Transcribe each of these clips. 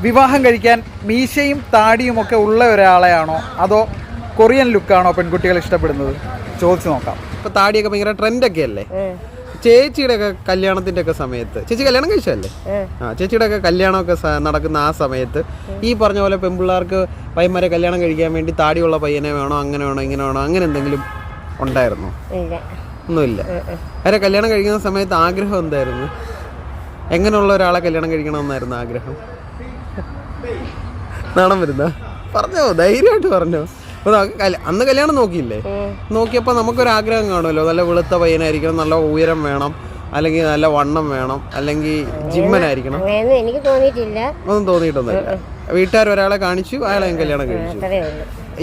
വിവാഹം കഴിക്കാൻ മീശയും താടിയും ഒക്കെ ഉള്ള ഒരാളെയാണോ അതോ കൊറിയൻ ലുക്കാണോ പെൺകുട്ടികൾ ഇഷ്ടപ്പെടുന്നത്? ചോദിച്ചു നോക്കാം. ഇപ്പോൾ താടിയൊക്കെ ഭയങ്കര ട്രെൻഡൊക്കെ അല്ലേ? ചേച്ചിയുടെ ഒക്കെ കല്യാണത്തിൻ്റെ ഒക്കെ സമയത്ത്, ചേച്ചി കല്യാണം കഴിച്ചല്ലേ? ചേച്ചിയുടെ ഒക്കെ കല്യാണമൊക്കെ നടക്കുന്ന ആ സമയത്ത് ഈ പറഞ്ഞ പോലെ പെൺപിള്ളേർക്ക് പയ്യന്മാരെ കല്യാണം കഴിക്കാൻ വേണ്ടി താടിയുള്ള പയ്യനെ വേണോ, അങ്ങനെ വേണോ, ഇങ്ങനെ വേണോ, അങ്ങനെ എന്തെങ്കിലും ഉണ്ടായിരുന്നോ? ഒന്നുമില്ല. അവരെ കല്യാണം കഴിക്കുന്ന സമയത്ത് ആഗ്രഹം എന്തായിരുന്നു? എങ്ങനെയുള്ള ഒരാളെ കല്യാണം കഴിക്കണമെന്നായിരുന്നു ആഗ്രഹം? നാണം വരുന്ന പറഞ്ഞോ, ധൈര്യമായിട്ട് പറഞ്ഞോ. അപ്പോൾ അന്ന് കല്യാണം നോക്കിയില്ലേ? നോക്കിയപ്പോൾ നമുക്കൊരാഗ്രഹം കാണുമല്ലോ, നല്ല വെളുത്ത പയ്യനായിരിക്കണം, നല്ല ഉയരം വേണം, അല്ലെങ്കിൽ നല്ല വണ്ണം വേണം, അല്ലെങ്കിൽ ജിമ്മനായിരിക്കണം. എനിക്ക് തോന്നിയിട്ടില്ല, ഒന്നും തോന്നിയിട്ടൊന്നുമില്ല. വീട്ടുകാർ ഒരാളെ കാണിച്ചു, അയാളെ കല്യാണം കഴിച്ചു.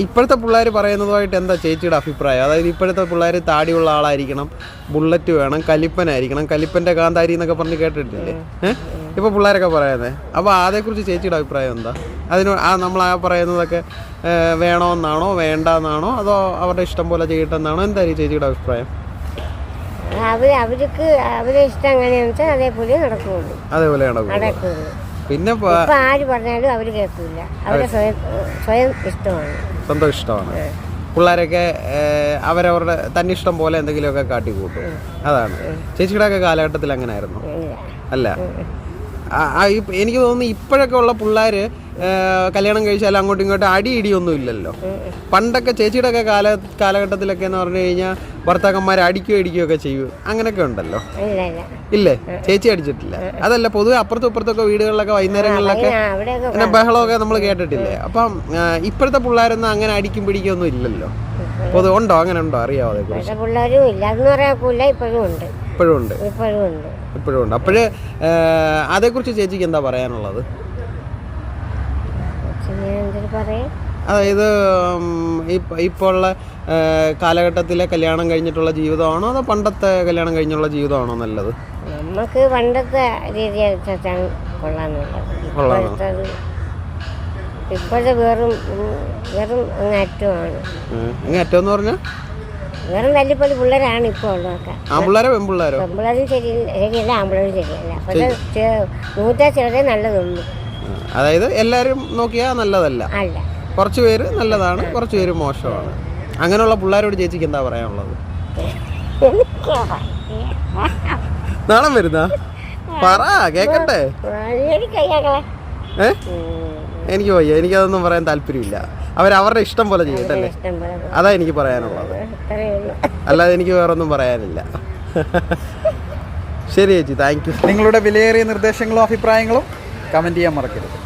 ഇപ്പോഴത്തെ പിള്ളേർ പറയുന്നതുമായിട്ട് എന്താ ചേച്ചിയുടെ അഭിപ്രായം? അതായത് ഇപ്പോഴത്തെ പിള്ളേർ താടിയുള്ള ആളായിരിക്കണം, ബുള്ളറ്റ് വേണം, കലിപ്പനായിരിക്കണം, കലിപ്പൻ്റെ കാന്താരി എന്നൊക്കെ പറഞ്ഞ് കേട്ടിട്ടില്ലേ? ഇപ്പോൾ പിള്ളേരൊക്കെ പറയുന്നത്. അപ്പോൾ അതേക്കുറിച്ച് ചേച്ചിയുടെ അഭിപ്രായം എന്താ? നമ്മൾ പറയുന്നതൊക്കെ വേണമെന്നാണോ വേണ്ടെന്നാണോ അതോ അവരുടെ ഇഷ്ടം പോലെ ചെയ്യട്ടെന്നാണോ? എന്തായിരിക്കും ചേച്ചിയുടെ അഭിപ്രായം? അവർക്ക് അവരെ ഇഷ്ടം എങ്ങനെയാണെന്ന് വെച്ചാൽ അതേപോലെ നടക്കുള്ളൂ. അതേപോലെ നടക്കുള്ളൂ. പിന്നെ ആര് പറഞ്ഞാലും അവർ കേൾക്കില്ല. അവരെ സ്വയം ഇഷ്ടമാണ്, സ്വന്തം ഇഷ്ടമാണ്. പിള്ളേരൊക്കെ അവരവരുടെ തന്നിഷ്ടം പോലെ എന്തെങ്കിലുമൊക്കെ കാട്ടിക്കൂട്ടും. അതാണ്. ചേച്ചിയുടെ ഒക്കെ കാലഘട്ടത്തിൽ അങ്ങനെ ആയിരുന്നു? അല്ല. എനിക്ക് തോന്നുന്നു ഇപ്പോഴൊക്കെ ഉള്ള പിള്ളേർ കല്യാണം കഴിച്ചാൽ അങ്ങോട്ടും ഇങ്ങോട്ടും ഇടിയൊന്നും ഇല്ലല്ലോ. പണ്ടൊക്കെ ചേച്ചിയുടെ ഒക്കെ കാലഘട്ടത്തിലൊക്കെ എന്ന് പറഞ്ഞു കഴിഞ്ഞാൽ ഭർത്താക്കന്മാർ ഇടിക്കുകയോ ഒക്കെ ചെയ്യും, അങ്ങനെയൊക്കെ ഉണ്ടല്ലോ. ഇല്ലേ? ചേച്ചി അടിച്ചിട്ടില്ല? അതല്ല, പൊതുവെ അപ്പുറത്തും ഇപ്പുറത്തൊക്കെ വീടുകളിലൊക്കെ വൈകുന്നേരങ്ങളിലൊക്കെ അങ്ങനെ ബഹളമൊക്കെ നമ്മൾ കേട്ടിട്ടില്ലേ? അപ്പം ഇപ്പോഴത്തെ പിള്ളേരൊന്നും അങ്ങനെ അടിക്കും പിടിക്കൊന്നും ഇല്ലല്ലോ. പൊതുവെ ഉണ്ടോ? അങ്ങനെ ഉണ്ടോ? അറിയാവോ അതേക്കുറിച്ച്? ഇപ്പോഴും ഉണ്ട്. അപ്പോഴ് അതേക്കുറിച്ച് ചേച്ചിക്ക് എന്താ പറയാനുള്ളത്? അതായത് ഇപ്പോൾ ഉള്ള കാലഘട്ടത്തിലെ കല്യാണം കഴിഞ്ഞിട്ടുള്ള ജീവിതമാണോ അതോ പണ്ടത്തെ കല്യാണം കഴിഞ്ഞുള്ള ജീവിതമാണോ നല്ലത്? നമുക്ക് പണ്ടത്തെ രീതി കൊള്ളാന്നുള്ളത്. ഇപ്പോഴത്തെ വെറും അങ്ങേറ്റമാണ്. അങ്ങേറ്റം എന്ന് പറഞ്ഞാൽ വെറും തല്ലിപ്പൊളി പിള്ളേരാണ് ഇപ്പോൾ ഉള്ളതൊക്കെ. ആൺപിള്ളേരോ പെൺപിള്ളേരോ? പെൺപിള്ളേരും ശരിയല്ല, ആൺപിള്ളേരും ശരിയല്ല. പക്ഷേ ചിലതേ നല്ലതുള്ളൂ. അതായത് എല്ലാവരും നോക്കിയാൽ നല്ലതല്ല, കുറച്ച് പേര് നല്ലതാണ്, കുറച്ച് പേര് മോശമാണ്. അങ്ങനെയുള്ള പിള്ളേരോട് ചേച്ചിക്ക് എന്താ പറയാനുള്ളത്? നാണം വരുന്ന പറ, കേക്കട്ടെ. എനിക്ക് വയ്യ, എനിക്കതൊന്നും പറയാൻ താല്പര്യമില്ല. അവരവരുടെ ഇഷ്ടം പോലെ ചെയ്യട്ടല്ലേ, അതാ എനിക്ക് പറയാനുള്ളത്. അല്ലാതെ എനിക്ക് വേറൊന്നും പറയാനില്ല. ശരി ചേച്ചി, താങ്ക് യു. നിങ്ങളുടെ വിലയേറിയ നിർദ്ദേശങ്ങളും അഭിപ്രായങ്ങളും കമൻറ്റ് ചെയ്യാൻ മറക്കരുത്.